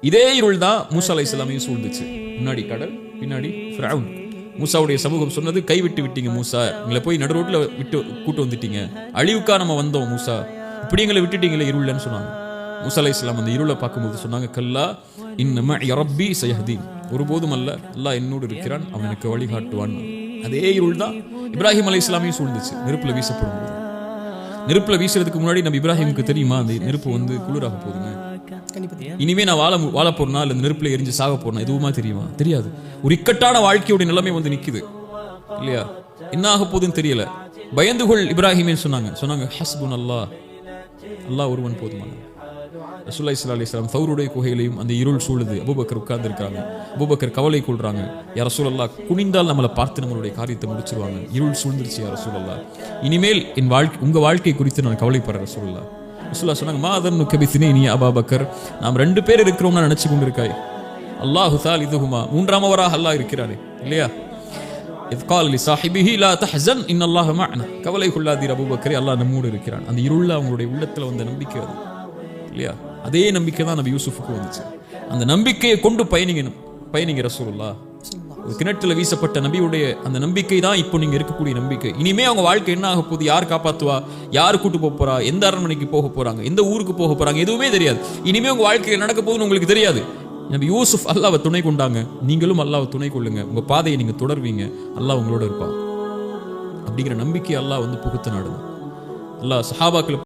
இதே இருள் தான் மூசா அலைஹிஸ்ஸலாமையும் சூழ்ந்துச்சு. முன்னாடி கடல், பின்னாடி ஃபிரௌன். மூசாவுடைய சமூகம் சொன்னது, கைவிட்டு விட்டீங்க மூசா, எங்களை போய் நடு ரோட்ல விட்டு கூட்டு வந்துட்டீங்க, அழிவுக்கா நம்ம வந்தோம் மூசா, இப்படி எங்களை விட்டுட்டீங்களே இருள்லன்னு சொன்னாங்க. மூசா அலைஹிஸ்ஸலாம் அந்த இருளை பார்க்கும்போது சொன்னாங்க, கல்லா இன்னமா ரப்பி சயஹ்தீன், ஒருபோதும் அல்ல, அல்லாஹ் என்னோடு இருக்கிறான், அவன் எனக்கு வழிகாட்டுவான். அதே இருள் தான் இப்ராஹிம் அலைஹிஸ்ஸலாமையும் சூழ்ந்துச்சு. நெருப்புல வீசப்படும் போது, நெருப்புல வீசுறதுக்கு முன்னாடி நம்ம இப்ராஹிமுக்கு தெரியுமா அந்த நெருப்பு வந்து குளிராக போகுதுங்க, இனிமே நான் வாழ போறேனா இல்ல நெருப்புல எரிஞ்சு சாக போறேனா எதுவுமா தெரியுமா? தெரியாது. ஒரு இக்கட்டான வாழ்க்கையுடைய நிலைமை வந்து நிக்குது இல்லையா, என்ன ஆக போகுதுன்னு தெரியல. பயந்துகொள் இப்ராஹிமே சொன்னாங்க ஹஸ்புன் அல்லாஹ், அல்லாஹ் ஒருவன் போதுமான. ரசூலுல்லாஹி ஸல்லல்லாஹு அலைஹி வஸல்லம் தௌருடைய குகையிலையும் அந்த இருள் சூழுது, அபூபக்கர் உட்கார்ந்து இருக்காங்க. அபூபக்கர் கவலை கொள்றாங்க, யா ரசூலல்லாஹ் குனிந்தால் நம்மளை பார்த்து நம்மளுடைய காரியத்தை முடிச்சிருவாங்க, இருள் சூழ்ந்துருச்சு யா ரசூலல்லாஹ், இனிமேல் என் வாழ்க்கை உங்க வாழ்க்கை குறித்து நான் கவலைப்படுறேன் ரசூலுல்லாஹ். ரசூலுல்லாஹ் சொன்னாங்க, மா அதன்னுக பிஸ்னைனி யா அபூபக்கர், நாம் 2 பேர் இருக்கிறோம்னு நினைச்சு கொண்டிருக்காய், அல்லாஹு சாலிதுஹுமா, மூன்றாமவராக அல்லாஹ் இருக்கிறானே இல்லையா. இத் கால லி ஸாஹிபிஹி லா தஹ்ஸன் இன்னல்லாஹ மஅனா, கவலை கொள்ளாதீர் அபூபக்கரே, அல்லாஹ் நம்மோடு இருக்கிறான். அந்த இருள்ல அவங்களுடைய உள்ளத்துல வந்த நம்பிக்கை அது இல்லையா, அதே நம்பிக்கை தான் நபி யூசுஃபுக்கு வந்துச்சு. அந்த நம்பிக்கையை கொண்டு பயணிங்க ரசூலுல்லாஹ். ஒரு கிணற்றுல வீசப்பட்ட நபியுடைய அந்த நம்பிக்கை தான் இப்போ நீங்க இருக்கக்கூடிய நம்பிக்கை. இனிமே அவங்க வாழ்க்கை என்ன ஆக போகுது, யார் காப்பாத்துவா, யார் கூட்டு போக போறா, எந்த அரண்மனைக்கு போக போறாங்க, எந்த ஊருக்கு போக போறாங்க, எதுவுமே தெரியாது. இனிமே உங்க வாழ்க்கையில் நடக்க போகுதுன்னு உங்களுக்கு தெரியாது. நபி யூசுப் அல்லாஹ்வை துணை கொண்டாங்க, நீங்களும் அல்லாஹ்வை துணை கொள்ளுங்க, உங்க பாதையை நீங்க தொடர்வீங்க, அல்லாஹ் உங்களோட இருப்பான் அப்படிங்கிற நம்பிக்கை அல்லாஹ் வந்து புகுத்த நாடுதான். அல்லாஹ் சஹாபாக்கள்